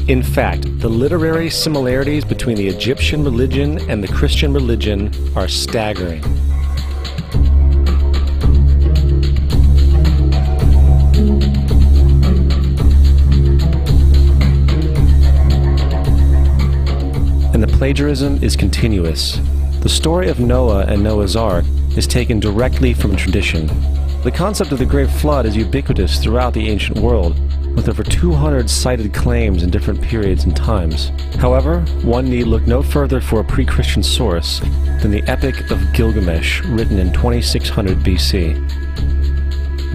In fact, the literary similarities between the Egyptian religion and the Christian religion are staggering. And the plagiarism is continuous. The story of Noah and Noah's Ark is taken directly from tradition. The concept of the Great Flood is ubiquitous throughout the ancient world, with over 200 cited claims in different periods and times. However, one need look no further for a pre-Christian source than the Epic of Gilgamesh, written in 2600 BC.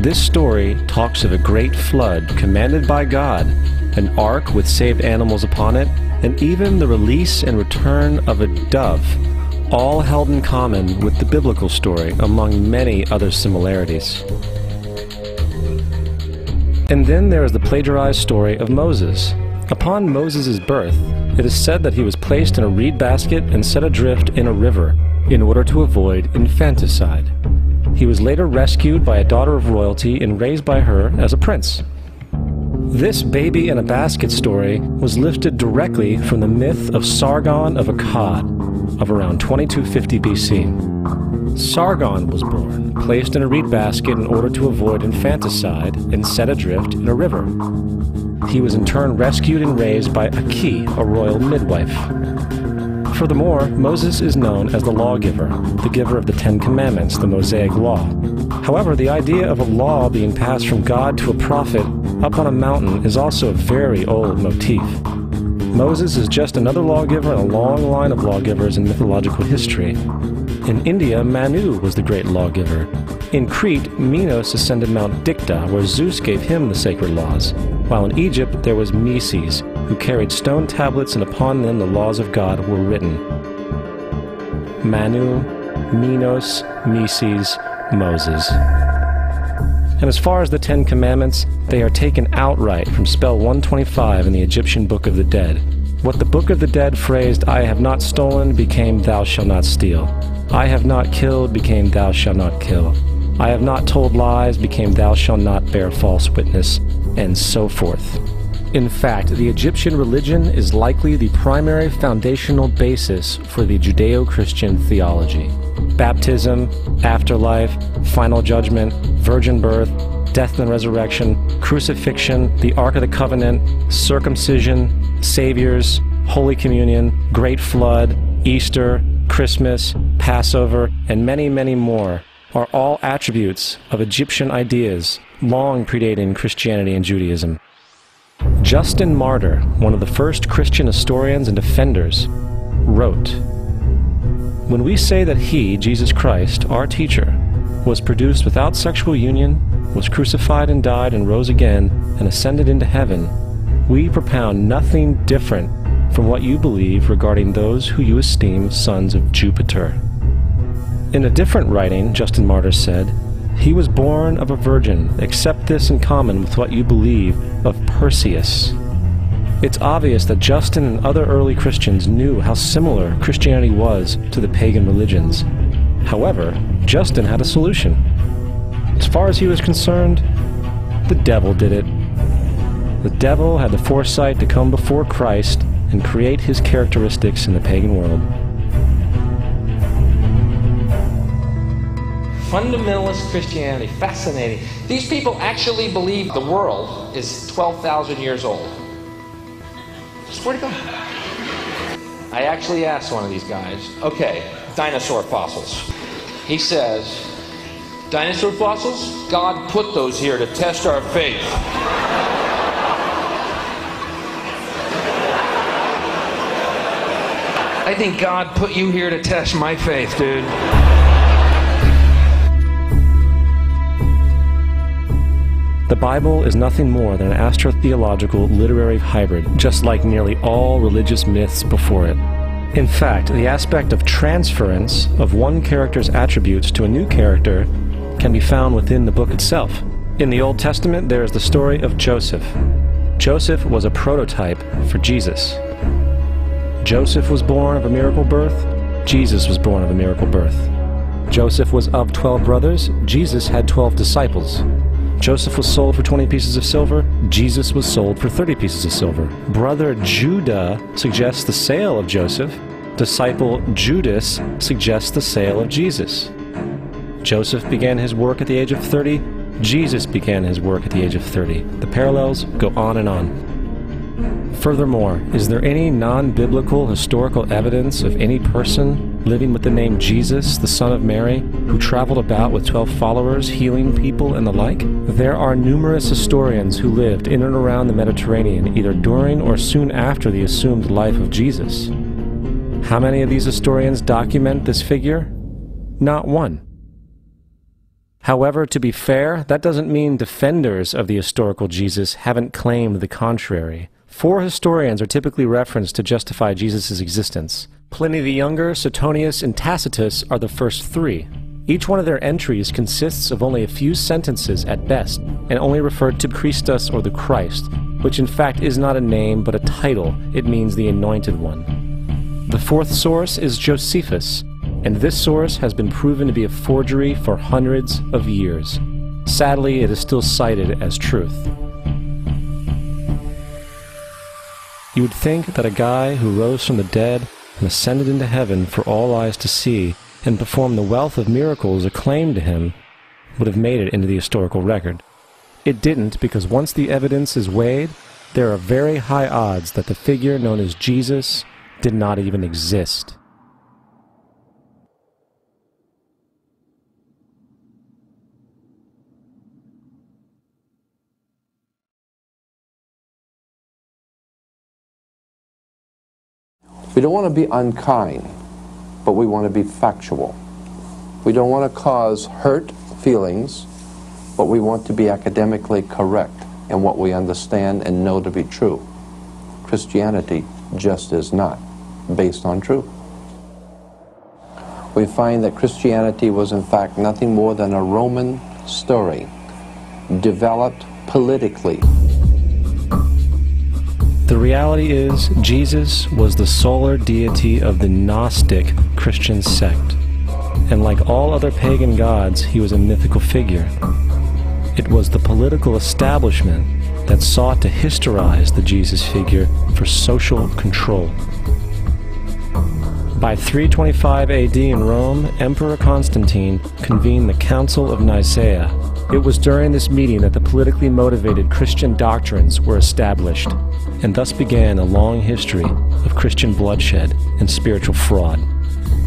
This story talks of a great flood commanded by God, an ark with saved animals upon it, and even the release and return of a dove, all held in common with the biblical story, among many other similarities. And then there is the plagiarized story of Moses. Upon Moses' birth, it is said that he was placed in a reed basket and set adrift in a river in order to avoid infanticide. He was later rescued by a daughter of royalty and raised by her as a prince. This baby in a basket story was lifted directly from the myth of Sargon of Akkad of around 2250 BC. Sargon was born, placed in a reed basket in order to avoid infanticide, and set adrift in a river. He was in turn rescued and raised by Aki, a royal midwife. Furthermore, Moses is known as the lawgiver, the giver of the Ten Commandments, the Mosaic Law. However, the idea of a law being passed from God to a prophet up on a mountain is also a very old motif. Moses is just another lawgiver in a long line of lawgivers in mythological history. In India, Manu was the great lawgiver. In Crete, Minos ascended Mount Dicta, where Zeus gave him the sacred laws, while in Egypt there was Meses, who carried stone tablets and upon them the laws of God were written. Manu, Minos, Meses, Moses. And as far as the Ten Commandments, they are taken outright from spell 125 in the Egyptian Book of the Dead. What the Book of the Dead phrased, "I have not stolen," became "Thou shalt not steal." "I have not killed," became "Thou shalt not kill." "I have not told lies," became "Thou shalt not bear false witness," and so forth. In fact, the Egyptian religion is likely the primary foundational basis for the Judeo-Christian theology. Baptism, afterlife, final judgment, virgin birth, death and resurrection, crucifixion, the Ark of the Covenant, circumcision, saviors, Holy Communion, Great Flood, Easter, Christmas, Passover, and many, many more are all attributes of Egyptian ideas long predating Christianity and Judaism. Justin Martyr, one of the first Christian historians and defenders, wrote, "When we say that he, Jesus Christ, our teacher, was produced without sexual union, was crucified and died and rose again and ascended into heaven, we propound nothing different from what you believe regarding those who you esteem sons of Jupiter." In a different writing, Justin Martyr said, "He was born of a virgin, accept this in common with what you believe of Perseus." It's obvious that Justin and other early Christians knew how similar Christianity was to the pagan religions. However, Justin had a solution. As far as he was concerned, the devil did it. The devil had the foresight to come before Christ and create his characteristics in the pagan world. Fundamentalist Christianity, fascinating. These people actually believe the world is 12,000 years old. Swear to God. I actually asked one of these guys, okay, dinosaur fossils. He says, dinosaur fossils? God put those here to test our faith. I think God put you here to test my faith, dude. The Bible is nothing more than an astrotheological literary hybrid, just like nearly all religious myths before it. In fact, the aspect of transference of one character's attributes to a new character can be found within the book itself. In the Old Testament, there is the story of Joseph. Joseph was a prototype for Jesus. Joseph was born of a miracle birth. Jesus was born of a miracle birth. Joseph was of 12 brothers. Jesus had 12 disciples. Joseph was sold for 20 pieces of silver. Jesus was sold for 30 pieces of silver. Brother Judah suggests the sale of Joseph. Disciple Judas suggests the sale of Jesus. Joseph began his work at the age of 30. Jesus began his work at the age of 30. The parallels go on and on. Furthermore, is there any non-biblical historical evidence of any person living with the name Jesus, the son of Mary, who traveled about with 12 followers, healing people and the like? There are numerous historians who lived in and around the Mediterranean, either during or soon after the assumed life of Jesus. How many of these historians document this figure? Not one. However, to be fair, that doesn't mean defenders of the historical Jesus haven't claimed the contrary. 4 historians are typically referenced to justify Jesus' existence. Pliny the Younger, Suetonius, and Tacitus are the first 3. Each one of their entries consists of only a few sentences at best, and only referred to Christus or the Christ, which in fact is not a name but a title. It means the Anointed One. The 4th source is Josephus, and this source has been proven to be a forgery for hundreds of years. Sadly, it is still cited as truth. You would think that a guy who rose from the dead and ascended into heaven for all eyes to see and performed the wealth of miracles acclaimed to him would have made it into the historical record. It didn't, because once the evidence is weighed, there are very high odds that the figure known as Jesus did not even exist. We don't want to be unkind, but we want to be factual. We don't want to cause hurt feelings, but we want to be academically correct in what we understand and know to be true. Christianity just is not based on truth. We find that Christianity was in fact nothing more than a Roman story, developed politically. The reality is, Jesus was the solar deity of the Gnostic Christian sect, and like all other pagan gods, he was a mythical figure. It was the political establishment that sought to historize the Jesus figure for social control. By 325 AD in Rome, Emperor Constantine convened the Council of Nicaea. It was during this meeting that the politically motivated Christian doctrines were established, and thus began a long history of Christian bloodshed and spiritual fraud.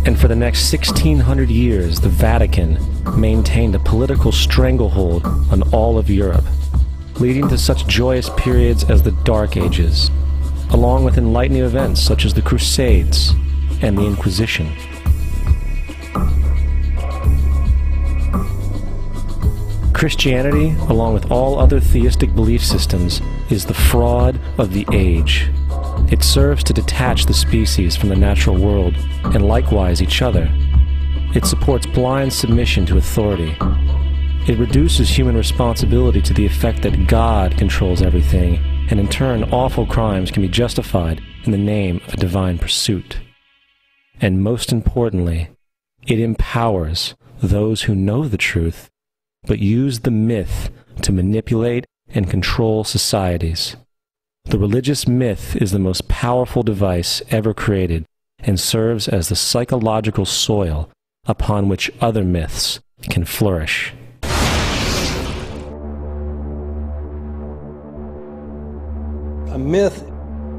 And for the next 1600 years, the Vatican maintained a political stranglehold on all of Europe, leading to such joyous periods as the Dark Ages, along with enlightening events such as the Crusades and the Inquisition. Christianity, along with all other theistic belief systems, is the fraud of the age. It serves to detach the species from the natural world, and likewise each other. It supports blind submission to authority. It reduces human responsibility to the effect that God controls everything, and in turn awful crimes can be justified in the name of a divine pursuit. And most importantly, it empowers those who know the truth but use the myth to manipulate and control societies. The religious myth is the most powerful device ever created and serves as the psychological soil upon which other myths can flourish. A myth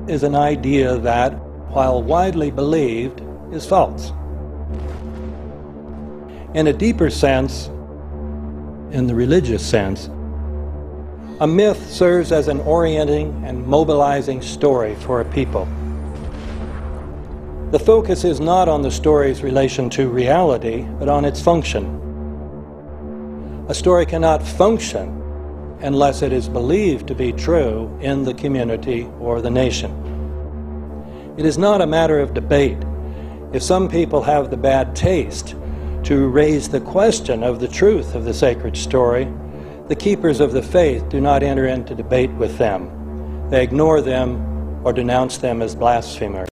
is an idea that, while widely believed, is false. In a deeper sense, in the religious sense, a myth serves as an orienting and mobilizing story for a people. The focus is not on the story's relation to reality, but on its function. A story cannot function unless it is believed to be true in the community or the nation. It is not a matter of debate. If some people have the bad taste to raise the question of the truth of the sacred story, the keepers of the faith do not enter into debate with them. They ignore them or denounce them as blasphemers.